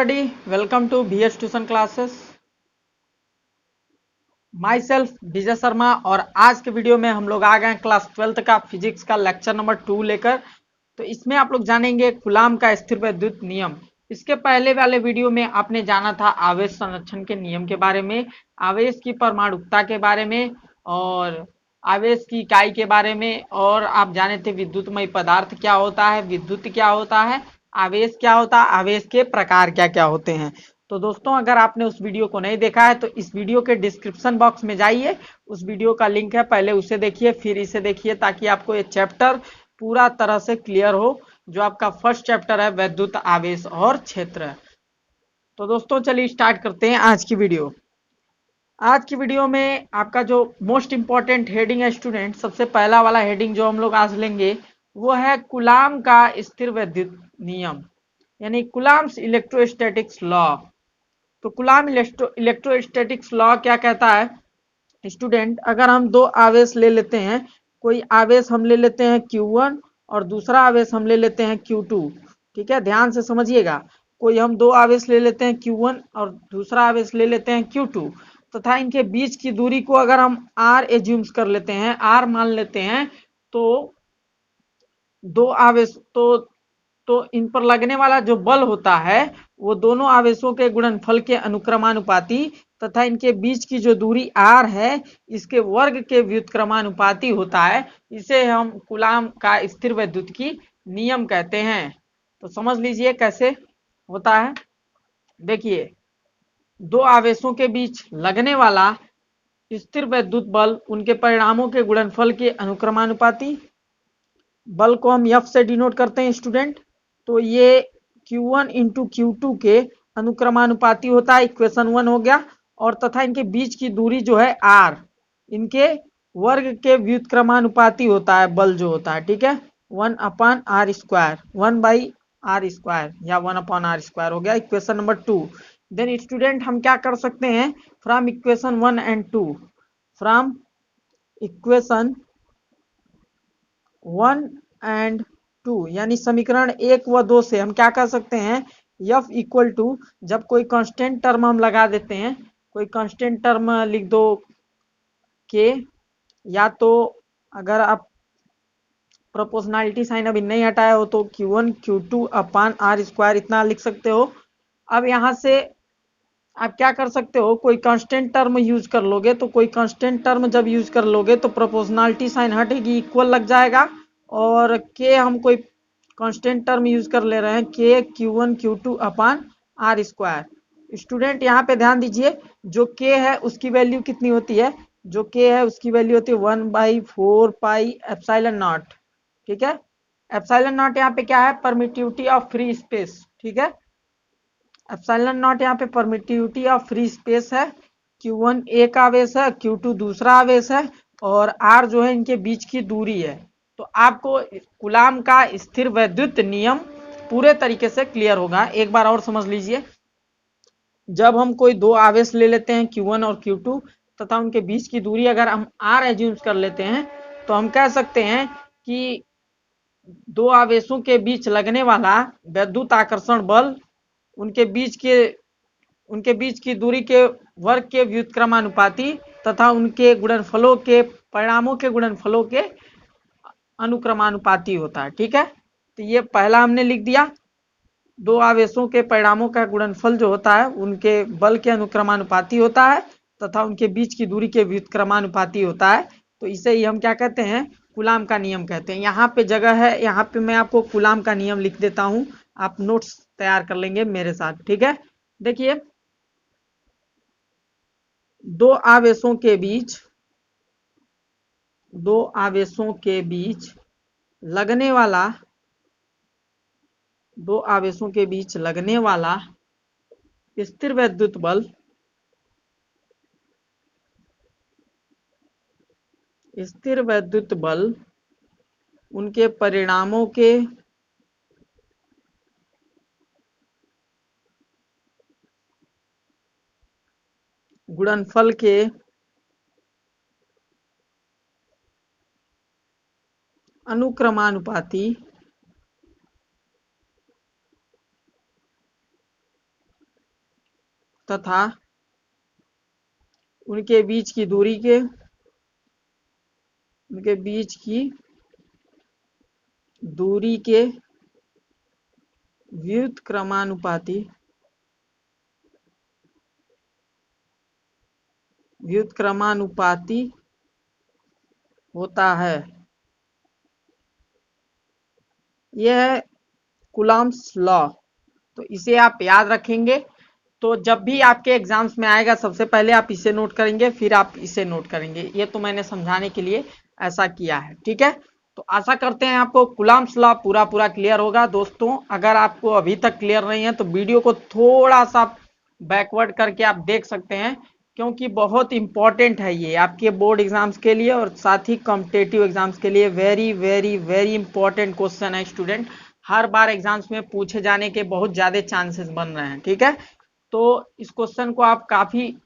everybody, welcome to BS tuition classes. Myself Vijay Sharma और आज के वीडियो में हम लोग आ गए क्लास 12th का फिजिक्स का लेक्चर नंबर 2 लेकर। तो इसमें आप लोग जानेंगे कूलाम का स्थिर वैद्युत नियम। इसके पहले वाले वीडियो में आपने जाना था आवेश संरक्षण के नियम के बारे में, आवेश की परमाणुकता के बारे में और आवेश की इकाई के बारे में, और आप जाने थे विद्युतमय पदार्थ क्या होता है, विद्युत क्या होता है, आवेश क्या होता है, आवेश के प्रकार क्या क्या होते हैं। तो दोस्तों, अगर आपने उस वीडियो को नहीं देखा है तो इस वीडियो के डिस्क्रिप्शन बॉक्स में जाइए, उस वीडियो का लिंक है, पहले उसे देखिए फिर इसे देखिए, ताकि आपको ये चैप्टर पूरा तरह से क्लियर हो, जो आपका फर्स्ट चैप्टर है वैद्युत आवेश और क्षेत्र। तो दोस्तों चलिए स्टार्ट करते हैं आज की वीडियो। आज की वीडियो में आपका जो मोस्ट इंपॉर्टेंट हेडिंग है स्टूडेंट, सबसे पहला वाला हेडिंग जो हम लोग आज लेंगे वो है कूलाम का स्थिर वैद्युत नियम, यानी कूलाम्स इलेक्ट्रोस्टैटिक्स लॉ। तो कूलाम इलेक्ट्रोस्टैटिक्स लॉ क्या कहता है स्टूडेंट, अगर हम दो आवेश ले लेते हैं, कोई आवेश हम ले लेते हैं Q1 और दूसरा आवेश हम ले लेते हैं Q2। ठीक है, ध्यान से समझिएगा। कोई हम दो आवेश ले लेते हैं Q1 और दूसरा आवेश ले लेते हैं Q2 तथा इनके बीच की दूरी को अगर हम R एज्यूम्स कर लेते हैं, R मान लेते हैं, तो दो आवेश तो इन पर लगने वाला जो बल होता है वो दोनों आवेशों के गुणनफल के अनुक्रमानुपाती तथा इनके बीच की जो दूरी r है इसके वर्ग के व्युत्क्रमानुपाती होता है। इसे हम कूलाम का स्थिर वैद्युत की नियम कहते हैं। तो समझ लीजिए कैसे होता है। देखिए, दो आवेशों के बीच लगने वाला स्थिर वैद्युत बल उनके परिणामों के गुणनफल के अनुक्रमानुपाती, बल को हम F से डिनोट करते हैं स्टूडेंट। तो ये Q1 इंटू Q2 के अनुक्रमानुपाती होता है, इक्वेशन 1 हो गया। और तथा इनके बीच की दूरी जो है R, इनके वर्ग के व्युत्क्रमानुपाती होता है बल जो होता है। ठीक है, 1/r², 1/r² या 1/r² हो गया, इक्वेशन नंबर 2। देन स्टूडेंट हम क्या कर सकते हैं, from equation 1 and 2, from equation 1 and 2 यानी समीकरण 1 व 2 से हम क्या कर सकते हैं, F इक्वल टू, जब कोई कांस्टेंट टर्म हम लगा देते हैं, कोई कांस्टेंट टर्म लिख दो के, या तो अगर आप प्रोपोर्शनैलिटी साइन अभी नहीं हटाया हो तो Q1 Q2/r² इतना लिख सकते हो। अब यहाँ से आप क्या कर सकते हो, कोई कांस्टेंट टर्म यूज कर लोगे, तो कोई कांस्टेंट टर्म जब यूज कर लोगे तो प्रोपोर्शनैलिटी साइन हटेगी, इक्वल लग जाएगा। और के हम कोई कांस्टेंट टर्म यूज कर ले रहे हैं, के Q1 Q2/r²। स्टूडेंट यहाँ पे ध्यान दीजिए, जो के है उसकी वैल्यू कितनी होती है, जो के है उसकी वैल्यू होती है 1/4πε0। ठीक है, एप्सिलॉन नॉट यहाँ पे क्या है, परमिटिविटी ऑफ फ्री स्पेस। ठीक है, एप्सिलॉन नॉट यहाँ पे परमिटिविटी ऑफ फ्री स्पेस है। Q1 एक आवेश है, Q2 दूसरा आवेश है, और R जो है इनके बीच की दूरी है। तो आपको कूलाम का स्थिर वैद्युत नियम पूरे तरीके से क्लियर होगा। एक बार और समझ लीजिए, जब हम कोई दो आवेश ले लेते हैं Q1 और Q2 तथा उनके बीच की दूरी अगर हम R एज्यूम्स कर लेते हैं, तो हम कह सकते हैं कि दो आवेशों के बीच लगने वाला वैद्युत आकर्षण बल उनके बीच की दूरी के वर्ग के व्युत्क्रमानुपाती तथा उनके गुणनफलों के परिणामों के गुणनफलों के अनुक्रमानुपाती होता है। ठीक है, तो ये पहला हमने लिख दिया, दो आवेशों के परिणामों का गुणनफल जो होता है उनके बल के अनुक्रमानुपाती होता है तथा उनके बीच की दूरी के व्युत्क्रमानुपाती होता है। तो इसे ही हम क्या कहते हैं, कूलाम का नियम कहते हैं। यहाँ पे जगह है, यहाँ पे मैं आपको कूलाम का नियम लिख देता हूँ, आप नोट्स तैयार कर लेंगे मेरे साथ। ठीक है, देखिए, दो आवेशों के बीच लगने वाला दो आवेशों के बीच लगने वाला स्थिर वैद्युत बल उनके परिणामों के गुणनफल के अनुक्रमानुपाती तथा उनके बीच की दूरी के व्युत्क्रमानुपाती होता है। यह है कूलम्ब्स लॉ। तो इसे आप याद रखेंगे। तो जब भी आपके एग्जाम्स में आएगा सबसे पहले आप इसे नोट करेंगे, फिर आप इसे नोट करेंगे। ये तो मैंने समझाने के लिए ऐसा किया है, ठीक है। तो आशा करते हैं आपको कूलम्ब्स लॉ पूरा क्लियर होगा। दोस्तों अगर आपको अभी तक क्लियर नहीं है तो वीडियो को थोड़ा सा बैकवर्ड करके आप देख सकते हैं, क्योंकि बहुत इंपॉर्टेंट है ये आपके बोर्ड एग्जाम्स के लिए और साथ ही कॉम्पिटेटिव एग्जाम्स के लिए। Very very very important question है स्टूडेंट। हर बार एग्जाम्स में पूछे जाने के बहुत ज्यादा चांसेस बन रहे हैं, ठीक है। तो इस क्वेश्चन को आप काफी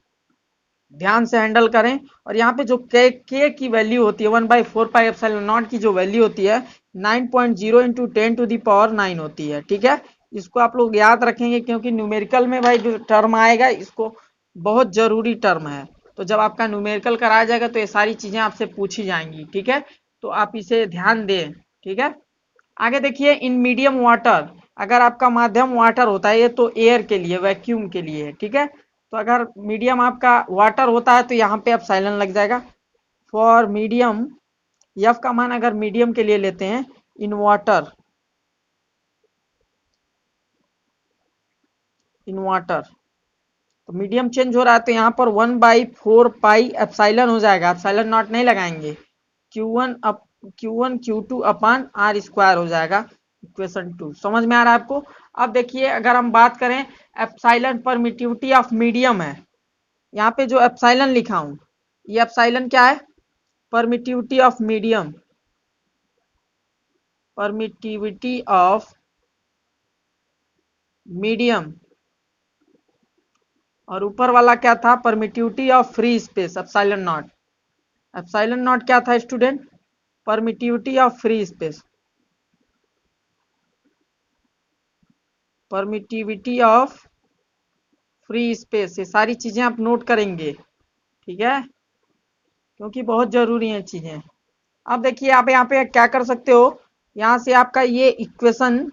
ध्यान से हैंडल करें। और यहाँ पे जो के की वैल्यू होती है 1/4πε0 की जो वैल्यू होती है 9.0 इंटू 10⁻⁹ होती है, ठीक है। इसको आप लोग याद रखेंगे, क्योंकि न्यूमेरिकल में भाई जो टर्म आएगा इसको बहुत जरूरी टर्म है। तो जब आपका न्यूमेरिकल कराया जाएगा तो ये सारी चीजें आपसे पूछी जाएंगी, ठीक है। तो आप इसे ध्यान दें, ठीक है। आगे देखिए, इन मीडियम वाटर, अगर आपका माध्यम वाटर होता है, ये तो एयर के लिए, वैक्यूम के लिए है, ठीक है। तो अगर मीडियम आपका वाटर होता है तो यहाँ पे आप साइलेंट लग जाएगा। फॉर मीडियम, एफ का मान अगर मीडियम के लिए लेते हैं, इन वाटर, तो मीडियम चेंज हो रहा है तो यहाँ पर 1/4πε हो जाएगा। एप्सिलॉन नॉट नहीं लगाएंगे, Q1 Q2 upon R square हो जाएगा। इक्वेशन 2 समझ में आ रहा है आपको। अब देखिए, अगर हम बात करें एप्सिलॉन परमिटिविटी ऑफ मीडियम है, यहाँ पे जो एप्सिलॉन लिखा हूं ये एप्सिलॉन क्या है, permittivity of medium, permittivity of medium. और ऊपर वाला क्या था, permittivity of free space, epsilon not. Epsilon not क्या था student, permittivity of free space, permittivity of free space. ये सारी चीजें आप नोट करेंगे, ठीक है, क्योंकि बहुत जरूरी है चीजें। अब देखिए, आप यहाँ पे क्या कर सकते हो, यहाँ से आपका ये इक्वेशन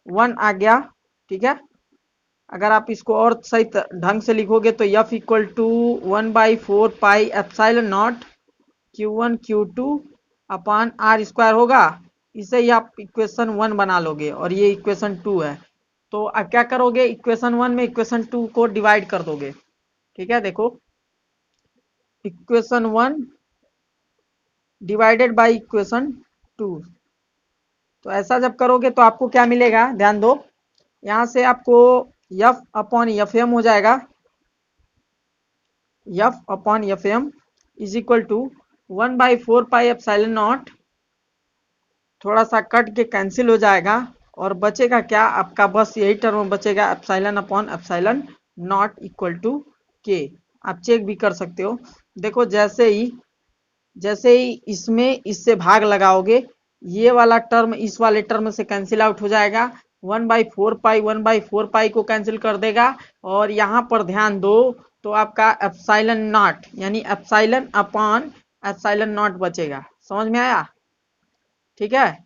1 आ गया, ठीक है। अगर आप इसको और सही ढंग से लिखोगे तो F equal to 1/4πε0 Q1 Q2 upon R square होगा। इसे ही आप इक्वेशन 1 बना लोगे और ये इक्वेशन 2 है। तो अब क्या करोगे, इक्वेशन 1 में इक्वेशन 2 को डिवाइड कर दोगे, ठीक है। देखो, इक्वेशन 1 डिवाइडेड बाय इक्वेशन 2, तो ऐसा जब करोगे तो आपको क्या मिलेगा, ध्यान दो। यहां से आपको F अपॉन Fm हो जाएगा, F upon Fm is equal to 1/4πε0, थोड़ा सा कट के कैंसिल हो जाएगा और बचेगा क्या आपका, बस यही टर्म बचेगा, epsilon upon epsilon not equal to के। आप चेक भी कर सकते हो। देखो, जैसे ही इसमें इससे भाग लगाओगे, ये वाला टर्म इस वाले टर्म से कैंसिल आउट हो जाएगा। 1/4π को कैंसिल कर देगा। और यहाँ पर ध्यान दो, तो आपका एप्सिलॉन नॉट यानी एप्सिलॉन अपॉन एप्सिलॉन नॉट बचेगा। समझ में आया, ठीक है।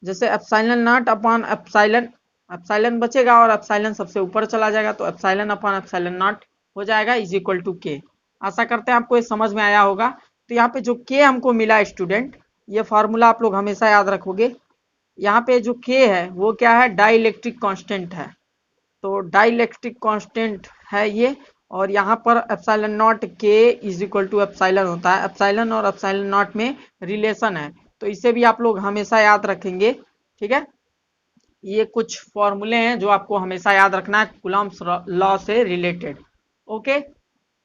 जैसे epsilon not upon epsilon, epsilon बचेगा और एप्सिलॉन सबसे ऊपर चला जाएगा, तो एप्सिलॉन अपॉन एप्सिलॉन नॉट हो जाएगा इज इक्वल टू के। आशा करते हैं आपको ये समझ में आया होगा। तो यहाँ पे जो के हमको मिला स्टूडेंट, ये फार्मूला आप लोग हमेशा याद रखोगे। यहाँ पे जो के है वो क्या है, डाइलेक्ट्रिक कांस्टेंट है। तो डाइलेक्ट्रिक कांस्टेंट है ये। और यहाँ पर एप्सिलॉन नॉट के इज इक्वल टू एप्सिलॉन होता है। एप्सिलॉन और एप्सिलॉन नॉट में रिलेशन है, तो इसे भी आप लोग हमेशा याद रखेंगे, ठीक है। ये कुछ फॉर्मूले हैं जो आपको हमेशा याद रखना है कूलम्ब्स लॉ से रिलेटेड, ओके।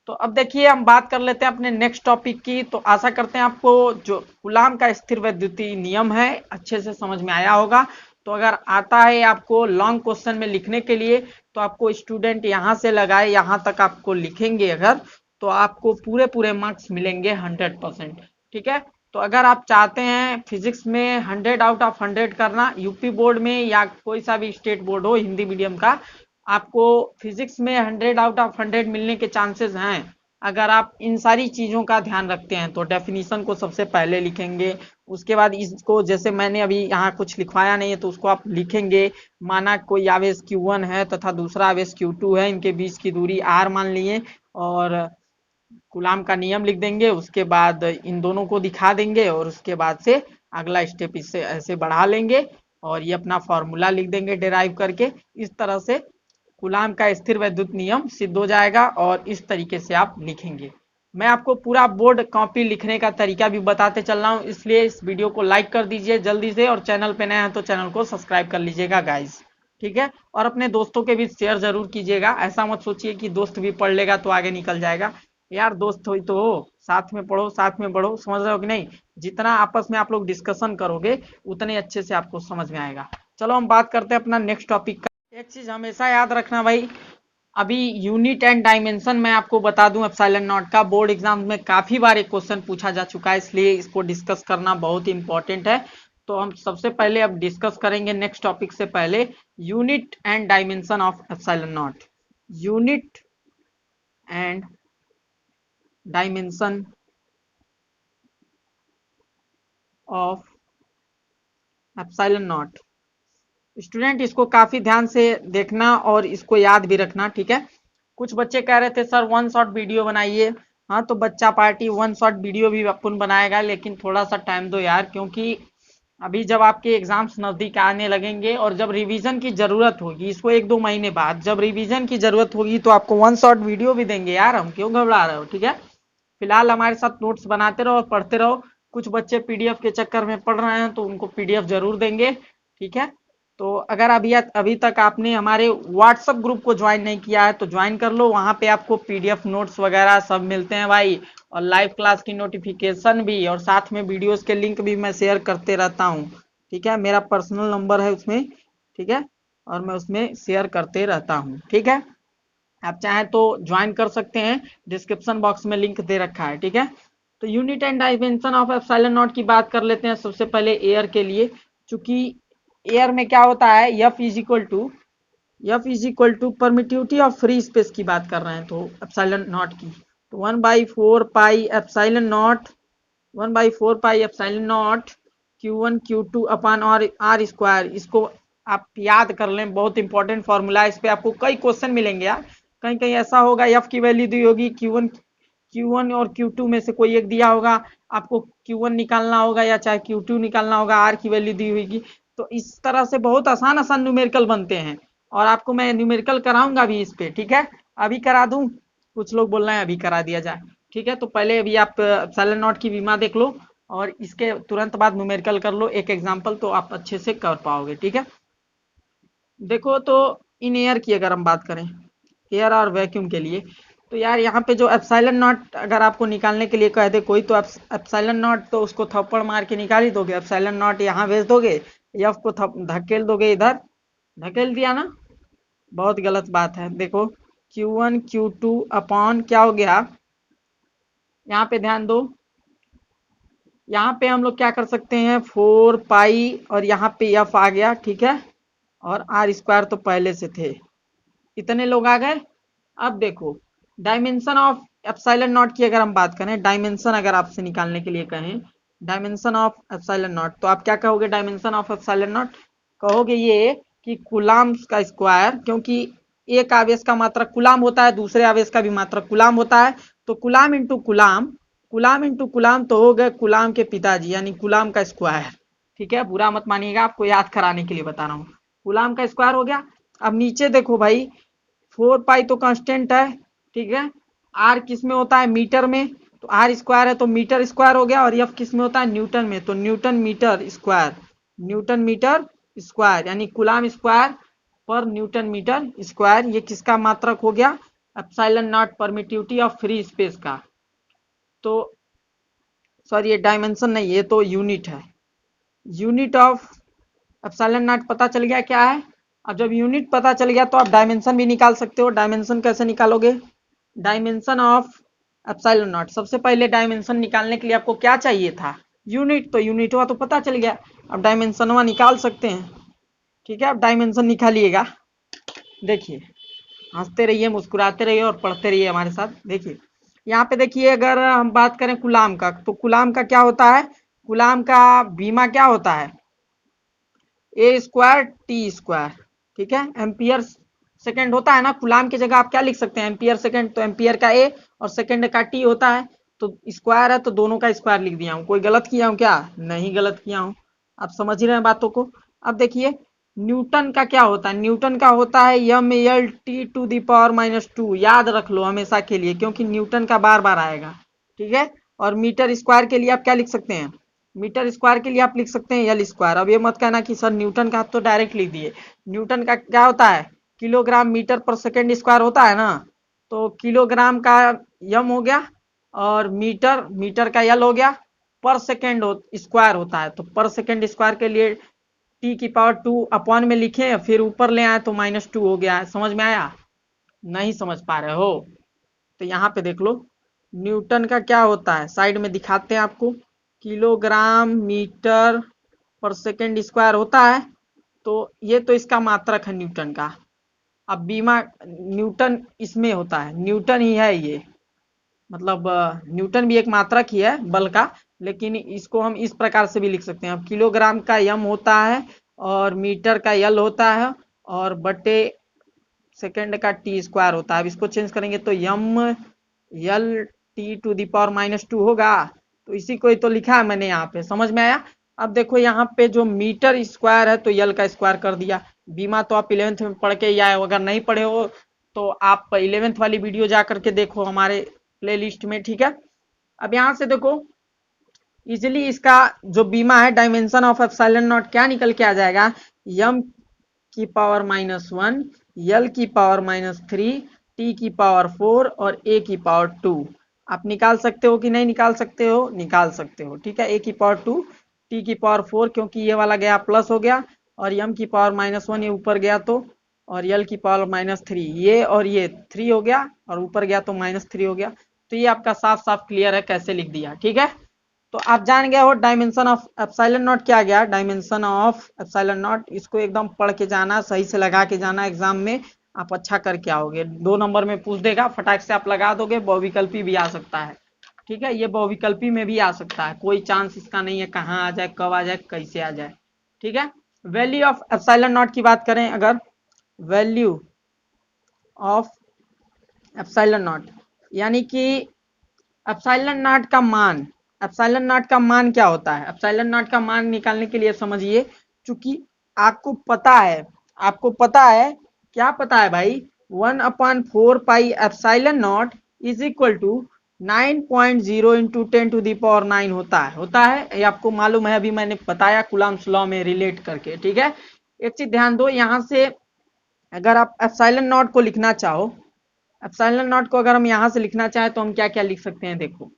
तो अब देखिए, हम बात कर लेते हैं अपने नेक्स्ट टॉपिक की। तो आशा करते हैं आपको जो कूलाम का स्थिर वैद्युतीय नियम है अच्छे से समझ में आया होगा। तो अगर आता है आपको लॉन्ग क्वेश्चन में लिखने के लिए, तो आपको स्टूडेंट यहाँ से लगाए यहाँ तक आपको लिखेंगे अगर, तो आपको पूरे मार्क्स मिलेंगे 100%, ठीक है। तो अगर आप चाहते हैं फिजिक्स में 100 आउट ऑफ 100 करना, यूपी बोर्ड में या कोई सा भी स्टेट बोर्ड हो हिंदी मीडियम का, आपको फिजिक्स में 100 आउट ऑफ 100 मिलने के चांसेस हैं अगर आप इन सारी चीज़ों का ध्यान रखते हैं। तो डेफिनीशन को सबसे पहले लिखेंगे, उसके बाद इसको जैसे मैंने अभी यहाँ कुछ लिखवाया नहीं है तो उसको आप लिखेंगे। माना कोई आवेश Q1 है तथा दूसरा आवेश Q2 है, इनके बीच की दूरी r मान लिए और कूलाम का नियम लिख देंगे। उसके बाद इन दोनों को दिखा देंगे और उसके बाद से अगला स्टेप इससे ऐसे बढ़ा लेंगे और ये अपना फॉर्मूला लिख देंगे डिराइव करके। इस तरह से कूलाम का स्थिर वैद्युत नियम सिद्ध हो जाएगा और इस तरीके से आप लिखेंगे। मैं आपको पूरा बोर्ड कॉपी लिखने का तरीका भी बताते चल रहा हूँ, इसलिए इस वीडियो को लाइक कर दीजिए जल्दी से और चैनल पे नए हैं तो चैनल को सब्सक्राइब कर लीजिएगा गाइस, ठीक है। और अपने दोस्तों के बीच शेयर जरूर कीजिएगा, ऐसा मत सोचिए कि दोस्त भी पढ़ लेगा तो आगे निकल जाएगा। यार दोस्त हो तो हो, साथ में पढ़ो साथ में बढ़ो, समझ रहे हो कि नहीं। जितना आपस में आप लोग डिस्कशन करोगे उतने अच्छे से आपको समझ में आएगा। चलो हम बात करते हैं अपना नेक्स्ट टॉपिक का। एक चीज हमेशा याद रखना भाई, अभी यूनिट एंड डायमेंशन मैं आपको बता दूं एप्सिलॉन नॉट का बोर्ड एग्जाम में काफी बार एक क्वेश्चन पूछा जा चुका है, इसलिए इसको डिस्कस करना बहुत इंपॉर्टेंट है। तो हम सबसे पहले अब डिस्कस करेंगे नेक्स्ट टॉपिक से पहले unit and dimension of epsilon not. Unit and dimension of epsilon not. Student इसको काफी ध्यान से देखना और इसको याद भी रखना, ठीक है। कुछ बच्चे कह रहे थे सर वन शॉट वीडियो बनाइए। हाँ तो बच्चा पार्टी वन शॉट वीडियो भी अपन बनाएगा, लेकिन थोड़ा सा टाइम दो यार, क्योंकि अभी जब आपके एग्जाम्स नजदीक आने लगेंगे और जब रिवीजन की जरूरत होगी, इसको 1-2 महीने बाद जब रिवीजन की जरूरत होगी तो आपको वन शॉट वीडियो भी देंगे यार, हम क्यों घबरा रहे हो, ठीक है। फिलहाल हमारे साथ नोट्स बनाते रहो और पढ़ते रहो। कुछ बच्चे पीडीएफ के चक्कर में पढ़ रहे हैं तो उनको पीडीएफ जरूर देंगे, ठीक है। तो अगर अभी तक आपने हमारे व्हाट्सएप ग्रुप को ज्वाइन नहीं किया है तो ज्वाइन कर लो, वहां पे आपको पीडीएफ नोट्स वगैरह सब मिलते हैं भाई, और लाइव क्लास की नोटिफिकेशन भी, और साथ में वीडियोस के लिंक भी मैं शेयर करते रहता हूँ, ठीक है। मेरा पर्सनल नंबर है उसमें, ठीक है, और मैं उसमें शेयर करते रहता हूँ, ठीक है। आप चाहें तो ज्वाइन कर सकते हैं, डिस्क्रिप्शन बॉक्स में लिंक दे रखा है, ठीक है। तो unit and dimension of epsilon not की बात कर लेते हैं सबसे पहले एयर के लिए। चूंकि एयर में क्या होता है, F is equal to permittivity of free space की बात कर रहे हैं तो एप्सिलॉन नॉट की, तो 1/4 pi epsilon not Q1 Q2 upon R square. इसको आप याद कर लें, बहुत इंपॉर्टेंट फॉर्मूला है, इस पे आपको कई क्वेश्चन मिलेंगे यार। कहीं कहीं ऐसा होगा एफ की वैल्यू दी होगी, Q1 और Q2 में से कोई एक दिया होगा, आपको Q1 निकालना होगा या चाहे Q2 निकालना होगा, आर की वैल्यू दी होगी। तो इस तरह से बहुत आसान आसान न्यूमेरिकल बनते हैं और आपको मैं न्यूमेरिकल कराऊंगा भी इस पे, ठीक है। अभी करा दूं, कुछ लोग बोल रहे हैं अभी करा दिया जाए, ठीक है। तो पहले अभी आप एप्सिलॉन नॉट की बीमा देख लो और इसके तुरंत बाद न्यूमेरिकल कर लो एक एग्जाम्पल, तो आप अच्छे से कर पाओगे, ठीक है। देखो तो इन एयर की अगर हम बात करें, एयर और वैक्यूम के लिए, तो यार यहाँ पे जो एप्सिलॉन नॉट अगर आपको निकालने के लिए कह दे कोई, तो एप्सिलॉन नॉट तो उसको थप्पड़ मार के निकाल ही दोगे, एप्सिलॉन नॉट यहाँ भेज दोगे, एफ को धकेल दोगे इधर, धकेल दिया ना, बहुत गलत बात है। देखो Q1 Q2 अपॉन क्या हो गया, यहाँ पे ध्यान दो, यहाँ पे हम लोग क्या कर सकते हैं 4 पाई और यहाँ पे एफ आ गया, ठीक है, और आर स्क्वायर तो पहले से थे, इतने लोग आ गए। अब देखो डायमेंशन ऑफ एप्सिलॉन नॉट की अगर हम बात करें, डायमेंशन अगर आपसे निकालने के लिए कहें डायमेंशन ऑफ एप्सिलॉन नॉट, तो आप क्या कहोगे डायमेंशन ऑफ एप्सिलॉन नॉट, कहोगे ये कि कुलाम का स्क्वायर, क्योंकि एक आवेश का मात्रक कुलाम होता है, दूसरे आवेश का भी मात्रक कुलाम होता है, तो कुलाम इंटू कुलाम, कुलाम इंटू कुलाम तो हो गए कुलाम के पिताजी यानी कुलाम का स्क्वायर, ठीक है। बुरा मत मानिएगा, आपको याद कराने के लिए बता रहा हूँ, कुलाम का स्क्वायर हो गया। अब नीचे देखो भाई 4 पाई तो कांस्टेंट है, ठीक है, आर किस में होता है मीटर में, तो आर स्क्वायर है तो मीटर स्क्वायर हो गया, और एफ किस में होता है न्यूटन में, तो newton metre square, newton metre square यानी कुलाम स्क्वायर पर न्यूटन मीटर स्क्वायर, ये किसका मात्रक हो गया, epsilon not permittivity of free space का। तो सॉरी ये डायमेंशन नहीं, ये तो यूनिट है, यूनिट ऑफ एप्सिलॉन नॉट पता चल गया क्या है। अब जब यूनिट पता चल गया तो आप डायमेंशन भी निकाल सकते हो। डायमेंशन कैसे निकालोगे, डायमेंशन ऑफ एप्सिलॉन नॉट, सबसे पहले डायमेंशन निकालने के लिए आपको क्या चाहिए था, यूनिट, तो यूनिट हुआ तो पता चल गया, अब डायमेंशन निकाल सकते हैं, ठीक है। अब डायमेंशन निकालिएगा, देखिए हंसते रहिए, मुस्कुराते रहिए और पढ़ते रहिए हमारे साथ। देखिए यहाँ पे देखिए, अगर हम बात करें कूलाम का, तो कूलाम का क्या होता है, कूलाम का बीमा क्या होता है, ए स्क्वायर टी स्क्वायर। ठीक है, एम्पियर सेकंड होता है ना, कूलाम की जगह आप क्या लिख सकते हैं, एम्पियर सेकंड, तो एम्पियर का ए और सेकंड का टी होता है, तो स्क्वायर है तो दोनों का स्क्वायर लिख दिया हूँ। कोई गलत किया हूँ क्या, नहीं गलत किया हूँ। आप समझ ही रहे हैं बातों को। अब देखिए न्यूटन का क्या होता है, न्यूटन का होता है M L T to the power -2। याद रख लो हमेशा के लिए, क्योंकि न्यूटन का बार बार आएगा। ठीक है, और मीटर स्क्वायर के लिए आप क्या लिख सकते हैं, मीटर स्क्वायर के लिए आप लिख सकते हैं एल स्क्वायर। अब ये मत कहना कि सर न्यूटन का आप तो डायरेक्ट लिख दिए। न्यूटन का क्या होता है, किलोग्राम मीटर पर सेकेंड स्क्वायर होता है ना, तो किलोग्राम का यम हो गया, और मीटर मीटर का यल हो गया, पर सेकेंड स्क्वायर होता है, तो पर सेकेंड स्क्वायर के लिए टी की पावर 2 अपॉन में लिखे, फिर ऊपर ले आए तो -2 हो गया। समझ में आया, नहीं समझ पा रहे हो तो यहाँ पे देख लो, न्यूटन का क्या होता है, साइड में दिखाते हैं आपको, किलोग्राम मीटर पर सेकेंड स्क्वायर होता है, तो ये तो इसका मात्रक है न्यूटन का। अब बीमा न्यूटन इसमें होता है, न्यूटन ही है ये, मतलब न्यूटन भी एक मात्रक ही है बल का, लेकिन इसको हम इस प्रकार से भी लिख सकते हैं। अब किलोग्राम का यम होता है और मीटर का यल होता है और बटे सेकेंड का टी स्क्वायर होता है। अब इसको चेंज करेंगे तो यम यल टी टू द पावर -2 होगा, तो इसी को ही तो लिखा है मैंने यहाँ पे। समझ में आया। अब देखो यहाँ पे जो मीटर स्क्वायर है तो यल का स्क्वायर कर दिया। बीमा तो आप 11th में पढ़ के ही आए हो, अगर नहीं पढ़े हो तो आप 11th वाली वीडियो जा करके देखो हमारे प्ले लिस्ट में। ठीक है, अब यहाँ से देखो इजिली इसका जो बीमा है, डायमेंशन ऑफ एप्सिलॉन नॉट क्या निकल के आ जाएगा, यम की पावर -1, यल की पावर -3, टी की पावर 4 और ए की पावर 2। आप निकाल सकते हो कि नहीं निकाल सकते हो, निकाल सकते हो। ठीक है, ए की पावर 2, टी की पावर 4, क्योंकि ये वाला गया प्लस हो गया, और यम की पावर -1 ये ऊपर गया तो, और यल की पावर -3 ये, और ये 3 हो गया और ऊपर गया तो -3 हो गया। तो ये आपका साफ साफ क्लियर है कैसे लिख दिया। ठीक है, तो आप जान गए हो डायमेंशन ऑफ एप्सिलॉन नॉट क्या गया, डायमेंशन ऑफ एप्सिलॉन नॉट। इसको एकदम पढ़ के जाना, सही से लगा के जाना, एग्जाम में आप अच्छा करके आओगे। 2 नंबर में पूछ देगा, फटाक से आप लगा दोगे। बहुविकल्पी भी आ सकता है। ठीक है, ये बहुविकल्पी में भी आ सकता है, कोई चांस इसका नहीं है कहाँ आ जाए, कब आ जाए, कैसे आ जाए। ठीक है, वैल्यू ऑफ एप्सिलॉन नॉट की बात करें अगर, वैल्यू ऑफ एप्सिलॉन नॉट यानी कि एप्सिलॉन नॉट का मान, एप्सिलॉन नॉट का मान क्या होता है, एप्सिलॉन नॉट का मान निकालने के लिए समझिए, चूंकि आपको पता है, आपको पता है, क्या पता है भाई, 1/4 pi epsilon not is equal to 9.0 into 10⁹ होता है। ये आपको मालूम है, अभी मैंने बताया कूलम्ब्स लॉ में रिलेट करके। ठीक है, एक चीज ध्यान दो, यहाँ से अगर आप एप्सिलॉन नॉट को लिखना चाहो, एप्सिलॉन नॉट को अगर हम यहाँ से लिखना चाहें तो हम क्या क्या लिख सकते हैं, देखो,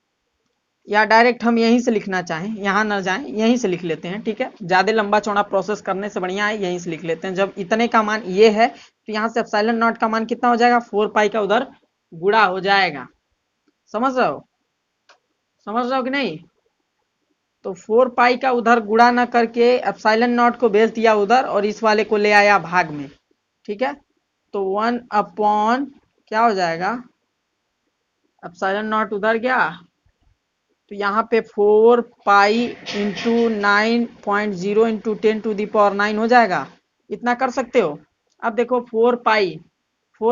या डायरेक्ट हम यहीं से लिखना चाहें, यहाँ ना जाएं, यहीं से लिख लेते हैं। ठीक है, ज़्यादा लंबा चौड़ा प्रोसेस करने से बढ़िया है यहीं से लिख लेते हैं। जब इतने का मान ये है तो यहाँ से एप्सिलॉन नॉट का मान कितना हो जाएगा, 4 पाई का उधर गुणा हो जाएगा। समझ रहे हो, समझ रहे हो कि नहीं। तो 4 पाई का उधर गुणा ना करके एप्सिलॉन नॉट को भेज दिया उधर, और इस वाले को ले आया भाग में। ठीक है, तो 1 क्या हो जाएगा, एप्सिलॉन नॉट उधर गया तो यहाँ पे 4 पाई इंटू 9.0 इंटू 10⁹ हो जाएगा। इतना कर सकते हो। अब देखो 4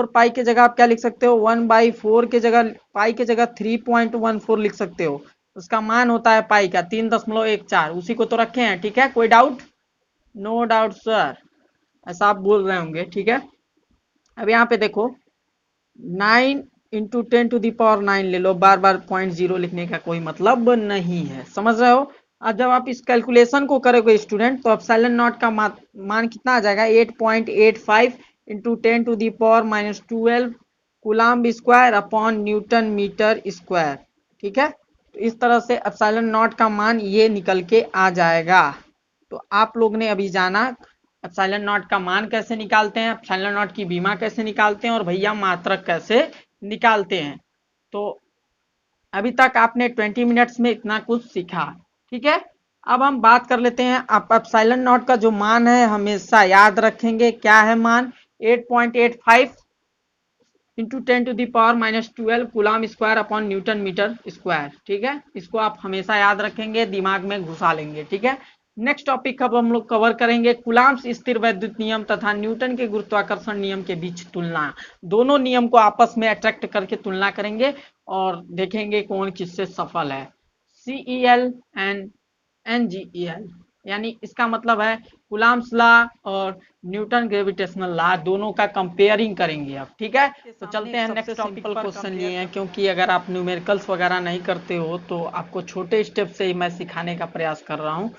पाई के जगह आप क्या लिख सकते हो, 1/4 के जगह, पाई के जगह 3.14 लिख सकते हो। उसका मान होता है पाई का 3.14, उसी को तो रखे हैं। ठीक है, कोई डाउट, नो डाउट सर, ऐसा आप बोल रहे होंगे। ठीक है, अब यहाँ पे देखो 9 इंटू 10⁹ ले लो, बार बार 0.0 लिखने का कोई मतलब नहीं है। समझ रहे हो। अब जब आप इस कैलकुलेशन को करोगे स्टूडेंट, तो एप्सिलॉन नॉट का मान कितना आ जाएगा, 8.85 into 10⁻12 coulomb square upon newton metre square. ठीक है, तो इस तरह से एप्सिलॉन नॉट का मान ये निकल के आ जाएगा। तो आप लोग ने अभी जाना एप्सिलॉन नॉट का मान कैसे निकालते हैं, एप्सिलॉन नॉट की बीमा कैसे निकालते हैं, और भैया मात्रक कैसे निकालते हैं। तो अभी तक आपने 20 मिनट्स में इतना कुछ सीखा। ठीक है, अब हम बात कर लेते हैं। आप एप्सिलॉन नॉट का जो मान है हमेशा याद रखेंगे, क्या है मान, 8.85 into 10⁻⁻12 coulomb square upon newton metre square. ठीक है, इसको आप हमेशा याद रखेंगे, दिमाग में घुसा लेंगे। ठीक है, नेक्स्ट टॉपिक अब हम लोग कवर करेंगे कूलाम्स स्थिर वैद्युत नियम तथा न्यूटन के गुरुत्वाकर्षण नियम के बीच तुलना। दोनों नियम को आपस में अट्रैक्ट करके तुलना करेंगे और देखेंगे कौन किससे सफल है। CEL एंड NGEL, यानी इसका मतलब है कूलाम्स लॉ और न्यूटन ग्रेविटेशनल लॉ, दोनों का कंपेयरिंग करेंगे अब। ठीक है, तो चलते हैं नेक्स्ट सिंपल क्वेश्चन लिए हैं, क्योंकि अगर आप न्यूमेरिकल्स वगैरह नहीं करते हो तो आपको छोटे स्टेप से ही मैं सिखाने का प्रयास कर रहा हूँ।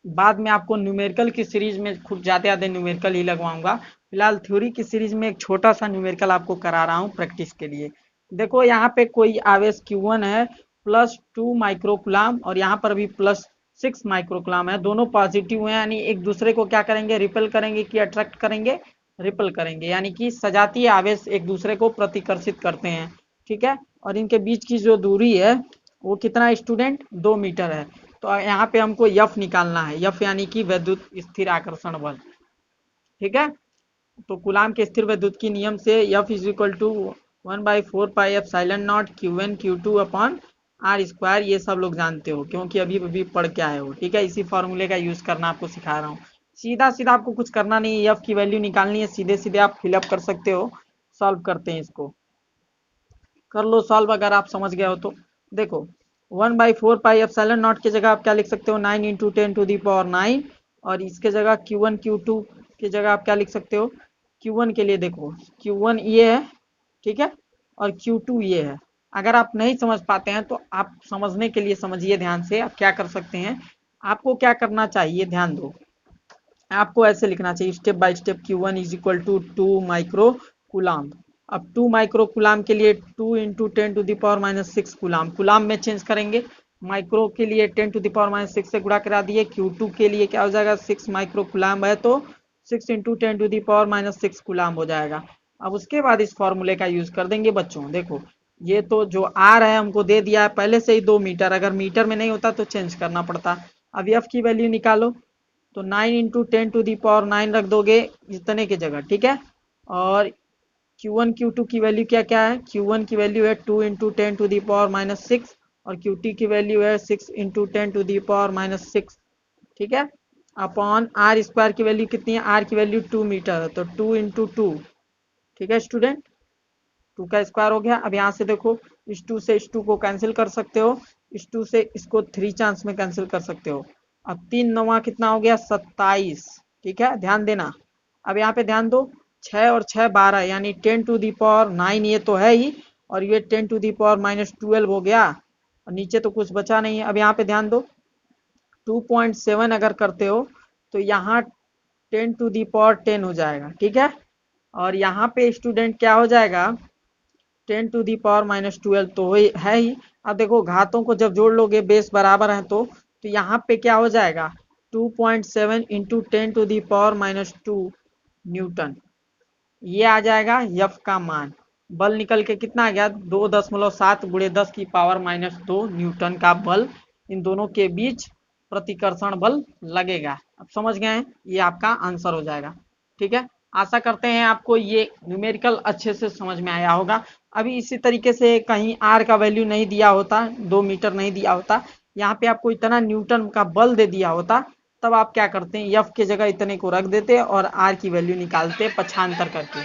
बाद में आपको न्यूमेरिकल की सीरीज में खुद ज़्यादा न्यूमेरिकल ही लगवाऊंगा। फिलहाल थ्योरी की सीरीज में एक छोटा सा न्यूमेरिकल आपको करा रहा हूँ प्रैक्टिस के लिए। देखो यहाँ पे कोई आवेश Q1 है +2 माइक्रोकुलाम और यहाँ पर भी +6 माइक्रोकुलाम है, दोनों पॉजिटिव हैं, यानी एक दूसरे को क्या करेंगे, रिपेल करेंगे कि अट्रैक्ट करेंगे, रिपेल करेंगे, यानी कि सजातीय आवेश एक दूसरे को प्रतिकर्षित करते हैं। ठीक है, और इनके बीच की जो दूरी है वो कितना स्टूडेंट, 2 मीटर है। तो यहाँ पे हमको F निकालना है, F यानी कि वैद्युत स्थिर आकर्षण बल। ठीक है, तो कूलाम के स्थिर वैद्युत की नियम से F is equal to 1/4πε0 Q1 Q2 upon R square, ये सब लोग जानते हो क्योंकि अभी अभी पढ़ के आए हो। ठीक है, इसी फॉर्मूले का यूज करना आपको सिखा रहा हूँ। सीधा सीधा आपको कुछ करना नहीं है, F की वैल्यू निकालनी है, सीधे सीधे आप फिलअप कर सकते हो। सॉल्व करते हैं इसको, कर लो सॉल्व अगर आप समझ गए हो तो। देखो 1/4πε0 की जगह आप क्या लिख सकते हो, 9 × 10⁹ और इसके जगह Q1 Q2 की जगह आप क्या लिख सकते हो। Q1 के लिए देखो Q1 ये है, ठीक है, और Q2 ये है। अगर आप नहीं समझ पाते हैं तो आप समझने के लिए समझिए ध्यान से, आप क्या कर सकते हैं, आपको क्या करना चाहिए, ध्यान दो, आपको ऐसे लिखना चाहिए step by step. Q1 is equal to 2 micro coulomb. अब 2 माइक्रो कूलाम के लिए 2 × 10⁻⁻6 कूलाम, कूलाम में चेंज करेंगे। माइक्रो के लिए 10⁻⁻6 से गुणा करा दिए। Q2 के लिए क्या हो जाएगा, 6 माइक्रो कूलाम है तो 6 × 10⁻⁻6 कूलाम हो जाएगा। अब उसके बाद इस फॉर्मूले का यूज कर देंगे बच्चों। देखो ये तो जो आर है हमको दे दिया है पहले से ही 2 मीटर, अगर मीटर में नहीं होता तो चेंज करना पड़ता। अब एफ की वैल्यू निकालो, तो 9 × 10⁹ रख दोगे इतने की जगह। ठीक है, और Q1 Q2 की वैल्यू क्या क्या है, Q1 की वैल्यू है 2 × 10⁻⁻6 और Q2 की वैल्यू है 6 × 10⁻⁻6। ठीक है, अपॉन आर स्क्वायर की वैल्यू कितनी है, आर की वैल्यू 2 मीटर है तो 2 × 2। ठीक है स्टूडेंट, 2 का स्क्वायर हो गया। अब यहाँ से देखो इस 2 से इस 2 को कैंसिल कर सकते हो, इस 2 से इसको 3 चांस में कैंसिल कर सकते हो। अब 3 9 कितना हो गया, 27। ठीक है, ध्यान देना। अब यहाँ पे ध्यान दो, 6 और 6 12, यानी 10⁻9 ये तो है ही, और ये 10⁻−12 हो गया, और नीचे तो कुछ बचा नहीं है। अब यहाँ पे ध्यान दो 2.7 अगर करते हो तो यहाँ 10⁻10 हो जाएगा। ठीक है, और यहाँ पे स्टूडेंट क्या हो जाएगा, 10⁻−12 तो है ही। अब देखो घातों को जब जोड़ लोगे बेस बराबर है तो यहाँ पे क्या हो जाएगा, 2.7 × 10⁻2 न्यूटन, ये आ जाएगा यफ का मान। बल निकल के कितना आ गया, 2.7 × 10⁻2 न्यूटन का बल इन दोनों के बीच प्रतिकर्षण बल लगेगा। अब समझ गए हैं, ये आपका आंसर हो जाएगा। ठीक है, आशा करते हैं आपको ये न्यूमेरिकल अच्छे से समझ में आया होगा। अभी इसी तरीके से कहीं आर का वैल्यू नहीं दिया होता, 2 मीटर नहीं दिया होता, यहाँ पे आपको इतना न्यूटन का बल दे दिया होता, तब आप क्या करते हैं, एफ की जगह इतने को रख देते और आर की वैल्यू निकालते पक्षांतर करके।